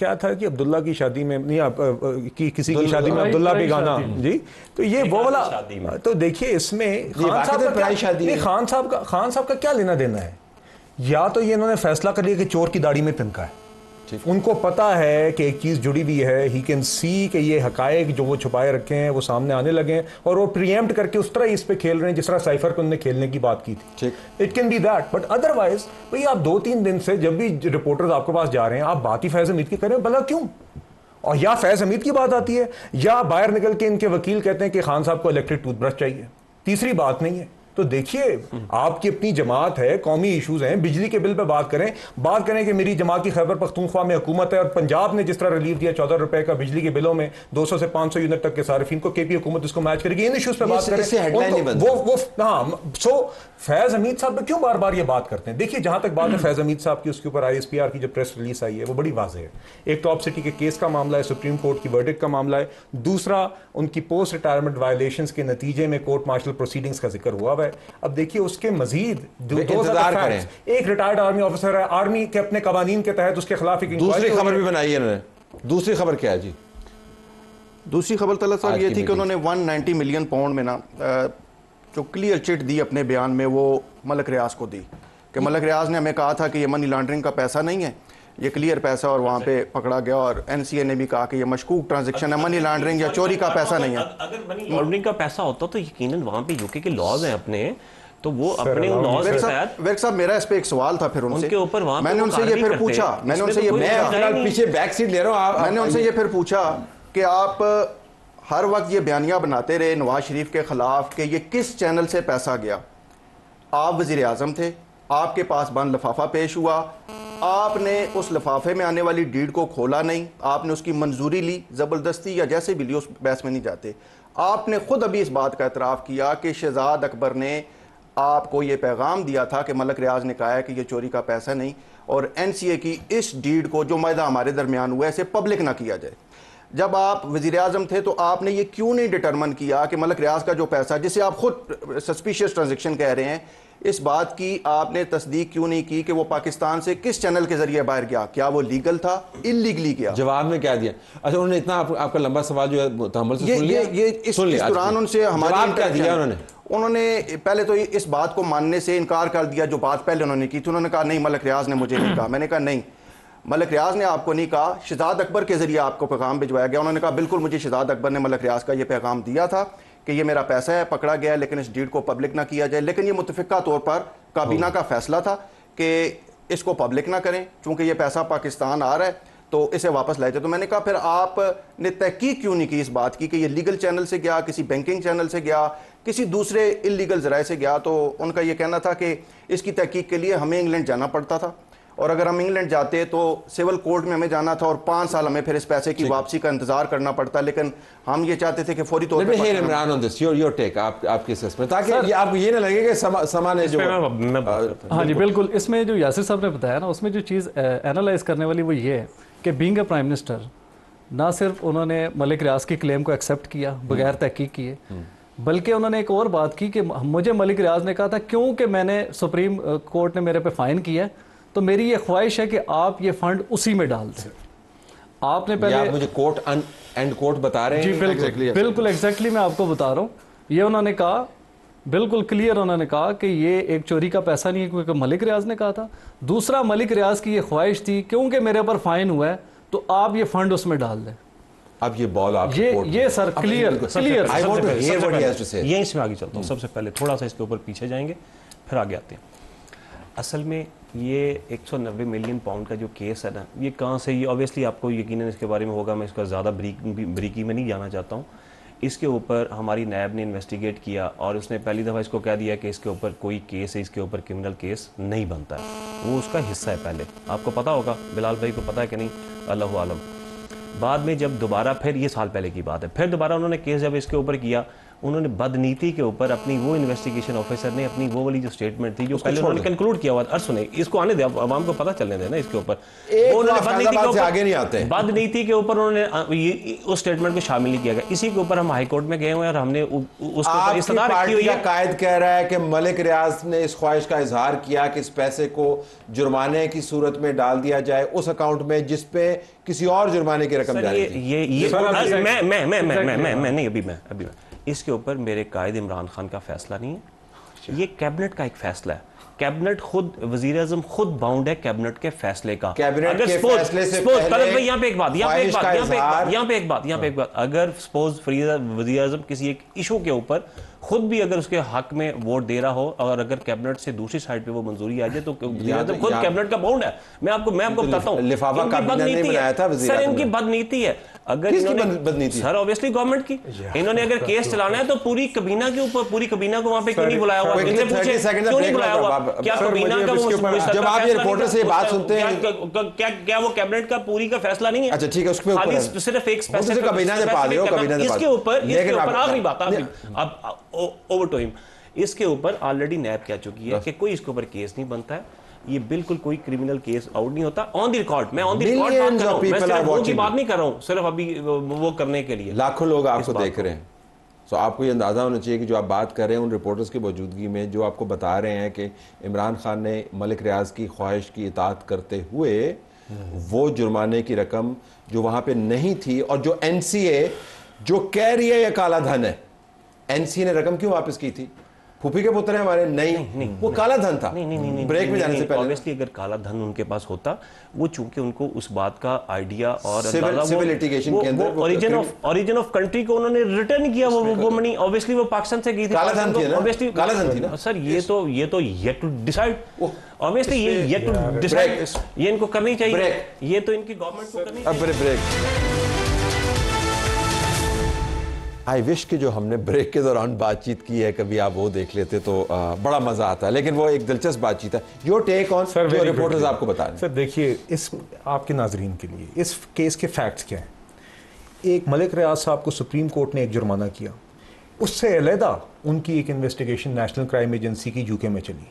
क्या था कि अब्दुल्ला की शादी में नहीं किसी की शादी में अब्दुल्ला बेगाना जी, तो ये वो वाला, तो देखिए इसमें खान साहब का क्या लेना देना है? या तो ये इन्होंने फैसला कर लिया कि चोर की दाढ़ी में तिनका है, उनको पता है कि एक चीज जुड़ी हुई है, ही कैन सी कि ये हकायक जो वो छुपाए रखे हैं वो सामने आने लगे हैं और वो प्रीएम्प्ट करके उस तरह इस पे खेल रहे हैं जिस तरह साइफर पे उन्होंने खेलने की बात की थी। It can be that, but otherwise भाई आप 2-3 दिन से जब भी रिपोर्टर्स आपके पास जा रहे हैं आप बात ही फैज हमीद की करें, भला क्यों? और या फैज हमीद की बात आती है या बाहर निकल के इनके वकील कहते हैं कि खान साहब को इलेक्ट्रिक टूथब्रश चाहिए, तीसरी बात नहीं है। तो देखिए आपकी अपनी जमात है, कौमी इश्यूज हैं, बिजली के बिल पे बात करें कि मेरी जमात की खैबर पख्तूनख्वा में हुकूमत है और पंजाब ने जिस तरह रिलीफ दिया 14 रुपए का बिजली के बिलों में 200 से 500 यूनिट तक के सार्फिन को, केपी हुकूमत उसको मैच करेगी, इन इश्यूज पे बात करें। वो हाँ, सो फैज हमीद साहब पे क्यों बार बार ये बात करते हैं? देखिए जहां तक बात है फैज हमीद साहब की, उसके ऊपर ISPR की जो प्रेस रिलीज आई है वो बड़ी वाज़ेह है। एक टॉप सिटी के केस का मामला है, सुप्रीम कोर्ट की वर्डिक्ट का मामला है, दूसरा उनकी पोस्ट रिटायरमेंट वायलेशंस के नतीजे में कोर्ट मार्शल प्रोसीडिंग्स का जिक्र हुआ है। अब देखिए उसके मजीद एक रिटायर्ड आर्मी ऑफिसर है, आर्मी के अपने कवानीन के तहत उसके खिलाफ एक दूसरी खबर भी बनाई है उन्होंने। दूसरी खबर क्या है जी? दूसरी खबर तलत साहब ये थी कि उन्होंने 190 मिलियन पाउंड में ना जो क्लियर चिट दी अपने बयान में वो मलक रियाज को दी कि मलक रियाज ने हमें कहा था कि ये मनी लॉन्ड्रिंग का पैसा नहीं है, ये क्लियर पैसा, और वहाँ पे पकड़ा गया। और NCA ने भी कहा कि ये मशकूक ट्रांजैक्शन है, मनी लॉन्ड्रिंग या चोरी का पैसा नहीं है। अगर मनी लॉन्ड्रिंग का पैसा होता तो यकीनन वहाँ पे यूके के लॉज हैं अपने, तो वो अपने लॉज के तहत। वेक साहब मेरा इस पे एक सवाल था फिर उनके ऊपर, मैंने उनसे ये फिर पूछा, पीछे बैक सीट ले रहा हूँ, मैंने उनसे ये फिर पूछा कि आप हर वक्त ये बयानियां बनाते रहे नवाज शरीफ के खिलाफ कि ये किस चैनल से पैसा गया। आप वजीर आजम थे, आपके पास बंद लिफाफा पेश हुआ, आपने उस लिफाफे में आने वाली डीड को खोला नहीं, आपने उसकी मंजूरी ली ज़बरदस्ती या जैसे भी ली, उस बहस में नहीं जाते। आपने खुद अभी इस बात का एतराफ़ किया कि शहजाद अकबर ने आपको ये पैगाम दिया था कि मलक रियाज ने कहा है कि ये चोरी का पैसा नहीं, और NCA की इस डीड को जो मायदा हमारे दरमियान हुआ है इसे पब्लिक ना किया जाए। जब आप वज़ीर आज़म थे तो आपने ये क्यों नहीं डिटरमिन किया कि मलक रियाज का जो पैसा, जिसे आप खुद सस्पिशियस ट्रांजैक्शन कह रहे हैं, इस बात की आपने तस्दीक क्यों नहीं की कि वो पाकिस्तान से किस चैनल के जरिए बाहर गया? क्या वो लीगल था, इलीगली गया? जवाब में क्या दिया? अच्छा, उन्होंने इतना आपका लंबा सवाल जो है तहम्मुल से सुन लिया। इस दौरान उनसे हमारा क्या दिया उन्होंने पहले तो इस बात को मानने से इनकार कर दिया जो बात पहले उन्होंने की थी। उन्होंने कहा नहीं, मलक रियाज ने मुझे नहीं कहा। मैंने कहा नहीं, मलक रियाज ने आपको नहीं कहा, शहजाद अकबर के जरिए आपको पैगाम भिजवाया गया। उन्होंने कहा बिल्कुल मुझे शहजाद अकबर ने मलक रियाज का ये पैगाम दिया था कि ये मेरा पैसा है, पकड़ा गया, लेकिन इस डीड को पब्लिक ना किया जाए। लेकिन ये मुतफिका तौर पर काबीना का फैसला था कि इसको पब्लिक ना करें, चूंकि ये पैसा पाकिस्तान आ रहा है तो इसे वापस लाए जाए। तो मैंने कहा फिर आपने तहकीक क्यों नहीं की इस बात की कि ये लीगल चैनल से गया, किसी बैंकिंग चैनल से गया, किसी दूसरे इलीगल जराए से गया? तो उनका ये कहना था कि इसकी तहकीक के लिए हमें इंग्लैंड जाना पड़ता था, और अगर हम इंग्लैंड जाते तो सिविल कोर्ट में हमें जाना था और 5 साल हमें फिर इस पैसे की वापसी का इंतजार करना पड़ता। लेकिन हम ये चाहते थे कि फौरी तौर पर ताकि आपको ये ना लगे कि सामान जो। हाँ जी बिल्कुल, इसमें जो यासिर साहब ने बताया ना, उसमें जो चीज़ एनालाइज करने वाली वो ये है कि बीइंग अ प्राइम मिनिस्टर ना सिर्फ उन्होंने मलिक रियाज की क्लेम को एक्सेप्ट किया बगैर तहकीक किए, बल्कि उन्होंने एक और बात की कि मुझे मलिक रियाज ने कहा था क्योंकि मैंने सुप्रीम कोर्ट ने मेरे पे फाइन किया तो मेरी ये ख्वाहिश है कि आप ये फंड उसी में डाल दें। आपने पहले आप मुझे कोर्ट एंड कोर्ट बता रहे हैं? जी बिल्कुल एग्जैक्टली मैं आपको बता रहा हूँ। ये उन्होंने कहा, बिल्कुल क्लियर उन्होंने कहा कि ये एक चोरी का पैसा नहीं है, क्योंकि मलिक रियाज ने कहा था। दूसरा, मलिक रियाज की ये ख्वाहिश थी क्योंकि मेरे ऊपर फाइन हुआ है तो आप ये फंड उसमें डाल दें। अब ये बॉल आप ये सर क्लियर यहीं से आगे चलता हूँ। सबसे पहले थोड़ा सा इसके ऊपर पीछे जाएंगे फिर आगे आते हैं। असल में ये 190 मिलियन पाउंड का जो केस है ना, ये कहाँ से, ये ऑब्वियसली आपको यकीनन इसके बारे में होगा, मैं इसका ज़्यादा बरीकी में नहीं जाना चाहता हूँ। इसके ऊपर हमारी नैब ने इन्वेस्टिगेट किया और उसने पहली दफ़ा इसको कह दिया कि इसके ऊपर कोई केस है, इसके ऊपर क्रिमिनल केस नहीं बनता है, वो उसका हिस्सा है। पहले आपको पता होगा, बिलाल भाई को पता है कि नहीं, अल्लाहु आलम। बाद में जब दोबारा, फिर ये साल पहले की बात है, फिर दोबारा उन्होंने केस जब इसके ऊपर किया, उन्होंने बदनीति के ऊपर अपनी वो इन्वेस्टिगेशन ऑफिसर ने अपनी वो वाली जो स्टेटमेंट थी जो पहले उन्होंने कंक्लूड किया हुआ था, सुने इसको आने दे, आवाम को पता चलने देना इसके ऊपर, आगे नहीं आते, बदनीति के ऊपर उन्होंने उस स्टेटमेंट को शामिल नहीं किया गया। इसी के ऊपर हम हाई कोर्ट में गए हुए और हमने उसको इस्तदार की हुई है। कायद कह रहा है कि मलिक रियाज ने इस ख्वाहिश का इजहार किया कि इस पैसे को जुर्माने की सूरत में डाल दिया जाए उस अकाउंट में जिस पे किसी और जुर्माने की रकम जारी थी। मैं इसके ऊपर मेरे कायद इमरान खान का फैसला नहीं है, ये कैबिनेट का एक फैसला है। कैबिनेट खुद, वजीर आजम खुद बाउंड है कैबिनेट के फैसले का। कैबिनेट के फैसले से पहले यहाँ पे एक बात, अगर सपोज वजीर आजम किसी एक इशू के ऊपर खुद भी अगर उसके हक में वोट दे रहा हो और अगर कैबिनेट से दूसरी साइड पे वो मंजूरी आ जाए तो खुद कैबिनेट का बाउंड है। मैं आपको बताता हूँ, लिफाफा कैबिनेट ने बनाया था वजीर सर, इनकी बदनीति है। अगर सर ऑब्वियसली गवर्नमेंट की, इन्होंने अगर केस चलाना है तो पूरी कबीना के ऊपर, पूरी कबीना को वहां पे क्यों नहीं बुलाया हुआ? इनसे पूछे क्यों नहीं बुलाया हुआ? क्या कबीना का जब आप ये रिपोर्टर से बात सुनते हैं, क्या वो कैबिनेट का पूरी का फैसला नहीं है? अच्छा ठीक है, उसमें खाली सिर्फ एक स्पेसिफिक कबीना ने पा लिया, कबीना ने इसके ऊपर आखिरी बात, अब ओवर टू हिम, इसके ऊपर ऑलरेडी नैब कह चुकी है कि कोई इसके ऊपर केस नहीं बनता है, ये बिल्कुल कोई क्रिमिनल केस आउट नहीं होता। ऑन द रिकॉर्ड, मैं ऑन द रिकॉर्ड बात कर रहा हूं, मैं सिर्फ वो की बात नहीं कर रहा हूं सिर्फ अभी वो करने के लिए। लाखों लोग आपको देख रहे हैं, तो आपको ये अंदाज़ा होना चाहिए कि जो आप बात कर रहे हैं उन रिपोर्टर्स की मौजूदगी में, जो आपको बता रहे हैं कि इमरान खान ने मलिक रियाज की ख्वाहिश की इताअत करते हुए वो जुर्माने की रकम जो वहाँ पे नहीं थी, और जो NCA जो कह रही है ये काला धन है, NCA ने रकम क्यों वापस की थी? फूफी के पुत्र है हमारे, नहीं, वो काला धन था। नहीं, ब्रेक में जाने से पहले ऑब्वियसली अगर काला धन उनके पास होता, वो चूंकि उनको उस बात का आइडिया और सिविल लिटिगेशन के अंदर ओरिजिन ऑफ कंट्री को उन्होंने रिटर्न किया, वो मनी ऑब्वियसली वो पाकिस्तान से गई थी। काला धन थी ना, ऑब्वियसली काला धन थी ना सर। ये तो येट टू डिसाइड, ऑब्वियसली ये येट टू डिसाइड, ये इनको करनी चाहिए, ये तो इनकी गवर्नमेंट को करनी चाहिए। ब्रेक आई विश कि जो हमने ब्रेक के दौरान बातचीत की है कभी आप वो देख लेते तो बड़ा मजा आता है, लेकिन वो एक दिलचस्प बातचीत है। योर टेक ऑन सर, जो रिपोर्टर्स आपको बता रहे हैं। सर देखिए, इस आपके नाजरीन के लिए इस केस के फैक्ट्स क्या हैं। एक मलिक रियाज साहब को सुप्रीम कोर्ट ने एक जुर्माना किया, उससे अलहदा उनकी एक इन्वेस्टिगेशन नेशनल क्राइम एजेंसी की यूके में चली,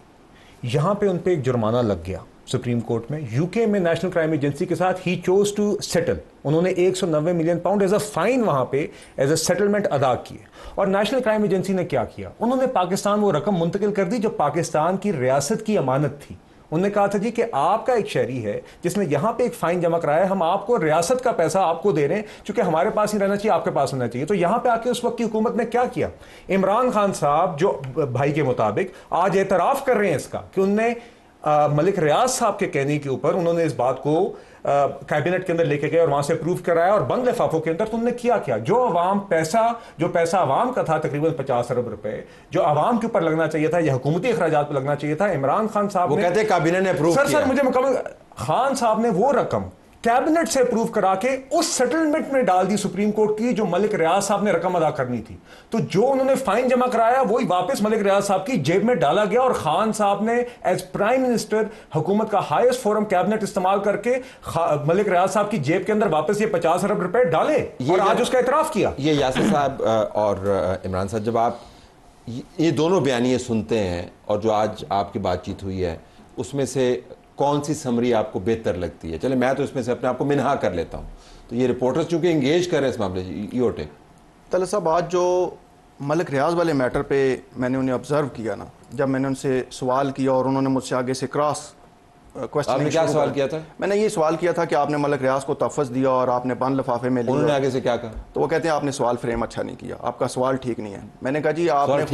यहाँ पे उन पर एक जुर्माना लग गया सुप्रीम कोर्ट में। यूके में नेशनल क्राइम एजेंसी के साथ ही चोज टू सेटल, उन्होंने 190 million pound as a fine वहां पे एज अ सेटलमेंट अदा किए। और नेशनल क्राइम एजेंसी ने क्या किया, उन्होंने पाकिस्तान वो रकम मुंतकिल कर दी जो पाकिस्तान की रियासत की अमानत थी। उन्होंने कहा था जी कि आपका एक शहरी है जिसने यहाँ पे एक फाइन जमा कराया है, हम आपको रियासत का पैसा आपको दे रहे हैं, क्योंकि हमारे पास ही रहना चाहिए, आपके पास होना चाहिए। तो यहाँ पे आके उस वक्त की हुकूमत ने क्या किया, इमरान खान साहब जो भाई के मुताबिक आज एतराफ कर रहे हैं इसका कि उनने मलिक रियाज साहब के कहने के ऊपर उन्होंने इस बात को कैबिनेट के अंदर लेके गए और वहां से अप्रूव कराया, और बंद लिफाफों के अंदर तो उन्होंने किया जो पैसा अवाम का था तकरीबन 50 अरब रुपए, जो अवाम के ऊपर लगना चाहिए था या हुकूमती अखराजात पर लगना चाहिए था, इमरान खान साहब ने कहते कैबिनेट ने अप्रूव किया। सर मुझे मुकम्मल, खान साहब ने वो रकम कैबिनेट से अप्रूव करा के उस सेटलमेंट में डाल दी सुप्रीम कोर्ट की, जो मलिक रियाज साहब ने रकम अदा करनी थी। तो जो उन्होंने फाइन जमा कराया वही वापस मलिक रियाज साहब की जेब में डाला गया, और खान साहब ने एज प्राइम मिनिस्टर हुकूमत का हाईएस्ट फोरम कैबिनेट इस्तेमाल करके मलिक रियाज साहब की जेब के अंदर वापस ये 50 अरब रुपए डाले और आज उसका इतराफ किया। ये यासिर साहब और इमरान साहब, जब आप ये दोनों बयानिए सुनते हैं और जो आज आपकी बातचीत हुई है, उसमें से कौन सी समरी आपको बेहतर लगती है? चले मैं तो इसमें से अपने आप को मिनहा कर लेता हूँ, तो ये रिपोर्टर्स चूंकि एंगेज कर रहे हैं इस मामले से, योर टेक। तलत साहब, आज जो मलिक रियाज वाले मैटर पे मैंने उन्हें ऑब्जर्व किया ना, जब मैंने उनसे सवाल किया और उन्होंने मुझसे आगे से क्रॉस क्वेश्चन, आपने क्या सवाल किया था? मैंने ये सवाल किया था कि आपने मलिक रियाज को तहफ़्फ़ुज़ दिया और आपने बंद लिफाफे में लिया, उन्होंने आगे से क्या कहा? तो वो कहते हैं आपने सवाल फ्रेम अच्छा नहीं किया, आपका सवाल ठीक नहीं है। मैंने कहा जी आपने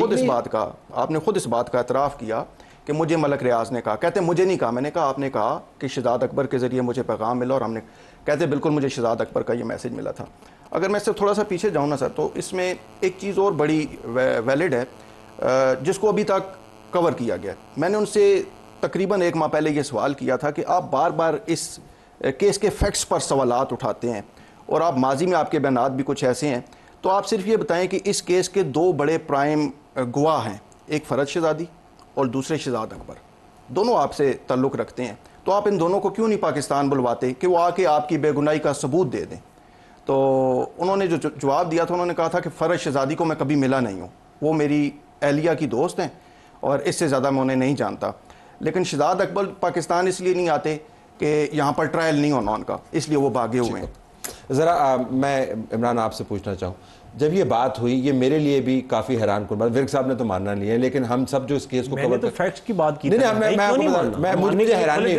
खुद इस बात का एतराफ़ किया कि मुझे मलिक रियाज ने कहा। कहते मुझे नहीं कहा, मैंने कहा आपने कहा कि शहजाद अकबर के ज़रिए मुझे पैगाम मिला, और हमने कहते बिल्कुल मुझे शहजाद अकबर का ये मैसेज मिला था। अगर मैं इससे थोड़ा सा पीछे जाऊँ ना सर, तो इसमें एक चीज़ और बड़ी वैलिड है जिसको अभी तक कवर किया गया। मैंने उनसे तकरीबन 1 माह पहले ये सवाल किया था कि आप बार बार इस केस के फैक्ट्स पर सवालात उठाते हैं और आप माजी में आपके बयानात भी कुछ ऐसे हैं, तो आप सिर्फ ये बताएं कि इस केस के 2 बड़े प्राइम गवाह हैं, एक फ़रज शहज़ादी और दूसरे शहजाद अकबर, दोनों आपसे ताल्लुक़ रखते हैं, तो आप इन दोनों को क्यों नहीं पाकिस्तान बुलवाते कि वो आके आपकी बेगुनाही का सबूत दे दें? तो उन्होंने जो जवाब दिया था, उन्होंने कहा था कि फ़रज शहज़ादी को मैं कभी मिला नहीं हूँ, वो मेरी एहलिया की दोस्त हैं और इससे ज़्यादा मैं उन्हें नहीं जानता। लेकिन शहजाद अकबर पाकिस्तान इसलिए नहीं आते कि यहाँ पर ट्रायल नहीं होना उनका, इसलिए वो भागे हुए हैं। ज़रा मैं इमरान आपसे पूछना चाहूँ, जब ये बात हुई, ये मेरे लिए भी काफ़ी हैरान कुन बात, विर्क साहब ने तो मानना नहीं है, लेकिन हम सब जो इस केस को कवर तो फैक्ट्स की बात की, मुझे हैरानी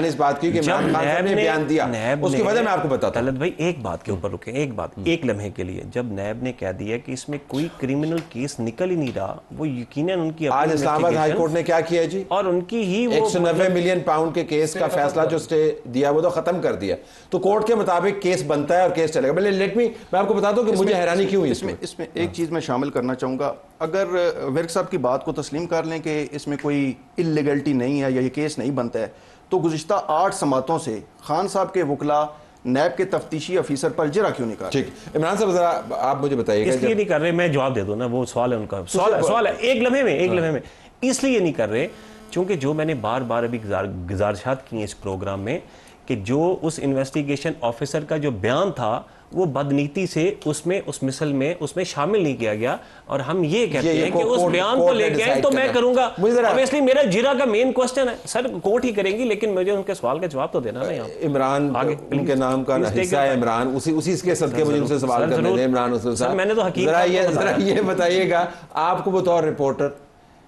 इस बात की कि इमरान खान साहब ने बयान दिया, उसकी वजह मैं आपको बताता हूं। तलत भाई एक बात के ऊपर रुके, एक बात, एक लम्हे के लिए, जब नैब ने कह दिया कि इसमें कोई क्रिमिनल केस निकल ही नहीं रहा, वो यकीनन उनकी आज इस्लामाबाद हाई कोर्ट ने क्या किया जी, और उनकी ही 190 मिलियन पाउंड के केस का फैसला जो स्टे दिया वो तो खत्म कर दिया, तो कोर्ट के मुताबिक केस बनता है और केस चलेगा। लेट मी, मैं आपको बता दूं कि मुझे हैरानी क्यों हुई इसमें एक चीज़ मैं शामिल करना चाहूँगा। अगर विर्क साहब की बात को तस्लीम कर लें कि इसमें कोई इलीगलिटी नहीं है या ये केस नहीं बनता है, तो गुज़िश्ता 8 समातों से खान साहब के वकला नैब के तफ्तीशी अफीसर पर जरा क्यों नहीं कर? ठीक, इमरान साहब जरा आप मुझे बताइएगा। इसलिए नहीं कर रहे, मैं जवाब दे दूं ना, वो सवाल है उनका, सवाल है एक लम्हे में, इसलिए नहीं कर रहे क्योंकि जो मैंने बार बार अभी गुजारिशात की हैं इस प्रोग्राम में कि जो उस इन्वेस्टिगेशन ऑफिसर का जो बयान था वो बदनीति से उसमें उस मिसल में उसमें शामिल नहीं किया गया, और हम ये कहते हैं कि उस बयान को लेके आए तो मैं करूंगा। ऑब्वियसली मेरा जिरा का मेन क्वेश्चन है सर, कोर्ट ही करेंगी, लेकिन मुझे उनके सवाल का जवाब तो देना ना। यहाँ इमरान उनके नाम का हिस्सा है, इमरान उसी के सदके मुझे उनसे सवाल करने दें। इमरान साहब, मैंने तो हकीकत जरा ये बताइएगा, आपको बतौर रिपोर्टर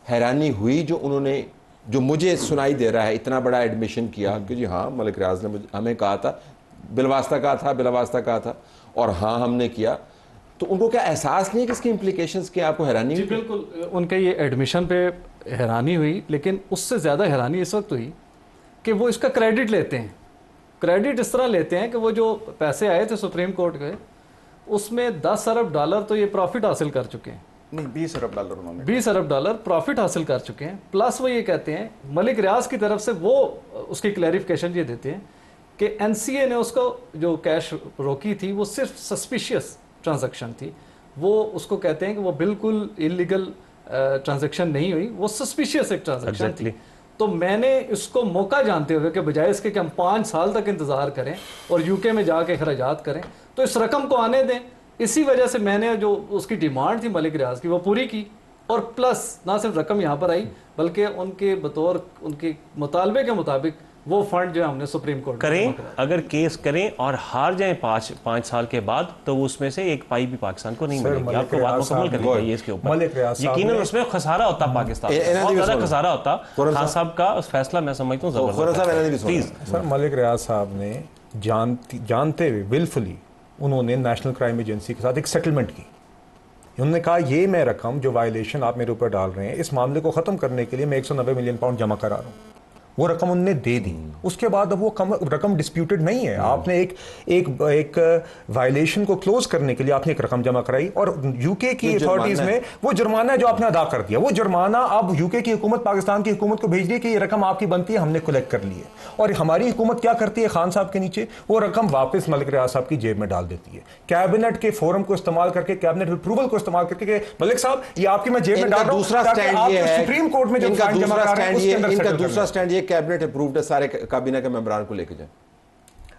हैरानी हुई जो उन्होंने, जो मुझे सुनाई दे रहा है, इतना बड़ा एडमिशन किया कि जी हाँ मलिक रियाज ने हमें कहा था, बिलवास्ता कहा था और हाँ हमने किया, तो उनको क्या एहसास नहीं है कि इसकी इम्प्लीकेशंस क्या, आपको हैरानी हुई? बिल्कुल, उनके ये एडमिशन पे हैरानी हुई, लेकिन उससे ज़्यादा हैरानी इस वक्त हुई कि वो इसका क्रेडिट लेते हैं। क्रेडिट इस तरह लेते हैं कि वो जो पैसे आए थे सुप्रीम कोर्ट के, उसमें 10 अरब डॉलर तो ये प्रॉफिट हासिल कर चुके हैं। नहीं, 20 अरब डॉलर उन्होंने, 20 अरब डॉलर प्रॉफिट हासिल कर चुके हैं। प्लस वो ये कहते हैं, मलिक रियाज की तरफ से वो उसकी क्लैरिफिकेशन ये देते हैं कि एनसीए ने उसको जो कैश रोकी थी वो सिर्फ सस्पिशियस ट्रांजैक्शन थी। वो उसको कहते हैं कि वो बिल्कुल इलीगल ट्रांजैक्शन नहीं हुई, वो सस्पिशियस एक ट्रांजैक्शन थी। तो मैंने इसको मौका जानते हुए कि बजाय इसके कि हम 5 साल तक इंतज़ार करें और यूके में जाके खराजात करें, तो इस रकम को आने दें। इसी वजह से मैंने जो उसकी डिमांड थी मलिक रियाज की वो पूरी की, और प्लस ना सिर्फ रकम यहाँ पर आई बल्कि उनके बतौर उनके मुतालबे के मुताबिक वो फंड जो हमने सुप्रीम कोर्ट करें, अगर केस करें और हार जाएं 5 साल के बाद, तो उसमें से एक पाई भी पाकिस्तान को नहीं मिलेगी। आपको बात मुकम्मल करनी चाहिए इसके ऊपर, यकीनन उसमें खसारा होता पाकिस्तान, बहुत ज़्यादा खसारा होता। खान साहब का फैसला मैं समझता हूँ जबरदस्त। सर मलिक रियाज साहब ने जानते हुए विलफुली उन्होंने नेशनल क्राइम एजेंसी के साथ एक सेटलमेंट की। उन्होंने कहा ये मैं रकम जो वायलेशन आप मेरे ऊपर डाल रहे हैं, इस मामले को ख़त्म करने के लिए मैं 190 मिलियन पाउंड जमा करा रहा हूँ। वो रकम उनने दे दी। उसके बाद अब वो रकम डिस्प्यूटेड नहीं है। आपने एक वायलेशन को क्लोज करने के लिए आपने एक रकम जमा कराई, और यूके की अथॉरिटीज में वो जुर्माना जो आपने अदा कर दिया, वो जुर्माना अब यूके की हुकूमत पाकिस्तान की हुकूमत को भेज दी कि ये रकम आपकी बनती है, हमने कलेक्ट कर ली है। और हमारी हुकूमत क्या करती है, खान साहब के नीचे वो रकम वापस मलिक रियाज साहब की जेब में डाल देती है। कैबिनेट के फोरम को इस्तेमाल करके, कैबिनेट अप्रूवल को इस्तेमाल करके, मलिक साहब ये आपकी मैं जेब में डाल रहा हूं, दूसरा स्टैंड ये है सुप्रीम कोर्ट में इनका दूसरा स्टैंड ये कैबिनेट अप्रूव्ड है, सारे काबीना के मेंबरान को लेके जाए।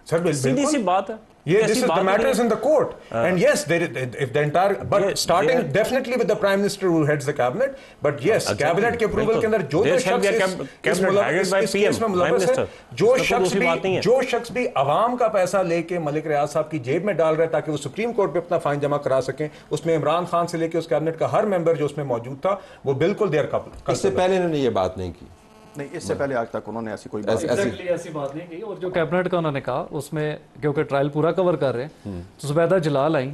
सर सीधी सी बात है, Yeah, this is the matter is in the court, and yes, if the entire, but starting definitely with the prime minister who heads the cabinet, but yes, cabinet के approval के अंदर जो शख्स भी अवाम का पैसा लेके मलिक रियाज साहब की जेब में डाल रहा है ताकि वो सुप्रीम कोर्ट पे अपना फाइन जमा करा सकें, उसमें इमरान खान से लेके उस कैबिनेट का हर मेंबर जो उसमें मौजूद था वो बिल्कुल देर का। इससे पहले इन्होंने ये बात नहीं की, नहीं, इससे पहले आज तक उन्होंने ऐसी कोई ऐसी बात नहीं की। और जो कैबिनेट का उन्होंने कहा उसमें, क्योंकि ट्रायल पूरा कवर कर रहे हैं, तो जुबैदा जलाल आई,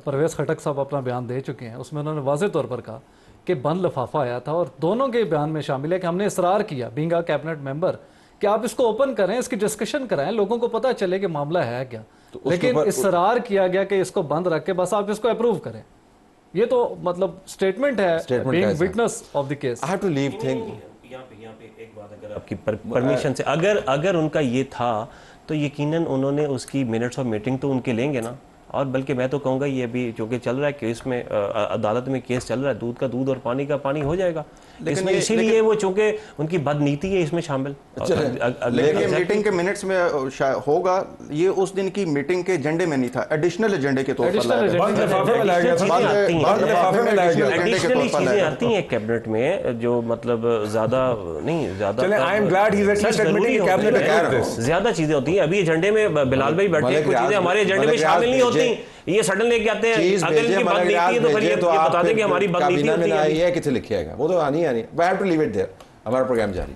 परवेज खटक साहब अपना बयान दे चुके हैं, उसमें उन्होंने वाज़ेह तौर पर कहा कि बंद लिफाफा आया था, और दोनों के बयान में शामिल है कि हमने इसरार किया बीइंग अ कैबिनेट मेंबर कि आप इसको ओपन करें, इसकी डिस्कशन कराएं, लोगों को पता चले कि मामला है क्या, लेकिन इसरार किया गया कि इसको बंद रख के बस आप इसको अप्रूव करें। ये तो मतलब स्टेटमेंट है being witness of the case. I have to leave thing. यहाँ पे एक बात, अगर आपकी परमिशन से, अगर उनका ये था तो यकीनन उन्होंने उसकी मिनट्स ऑफ मीटिंग तो उनके लेंगे ना। और बल्कि मैं तो कहूँगा ये अभी जो कि चल रहा है केस में, अदालत में केस चल रहा है, दूध का दूध और पानी का पानी हो जाएगा। इसमें इसीलिए वो चूंकि उनकी बदनीति है इसमें शामिल। लेकिन मीटिंग के मिनट्स में होगा, ये उस दिन की मीटिंग के एजेंडे में नहीं था, एडिशनल एजेंडे के तौर पर एडिशनली चीजें आती हैं कैबिनेट में जो मतलब ज्यादा नहीं, ज्यादा चीजें होती हैं। अभी एजेंडे में बिलाल भाई बैठे, कुछ चीजें हमारे एजेंडे में शामिल नहीं होती, ये सडन लेके आते हैं। अगर इनकी बात नहीं है तो फिर ये बता दें कि हमारी बात नहीं होती है, किसे लिखिएगा, वो तो आनी है। We have to leave it there. हमारा प्रोग्राम जारी।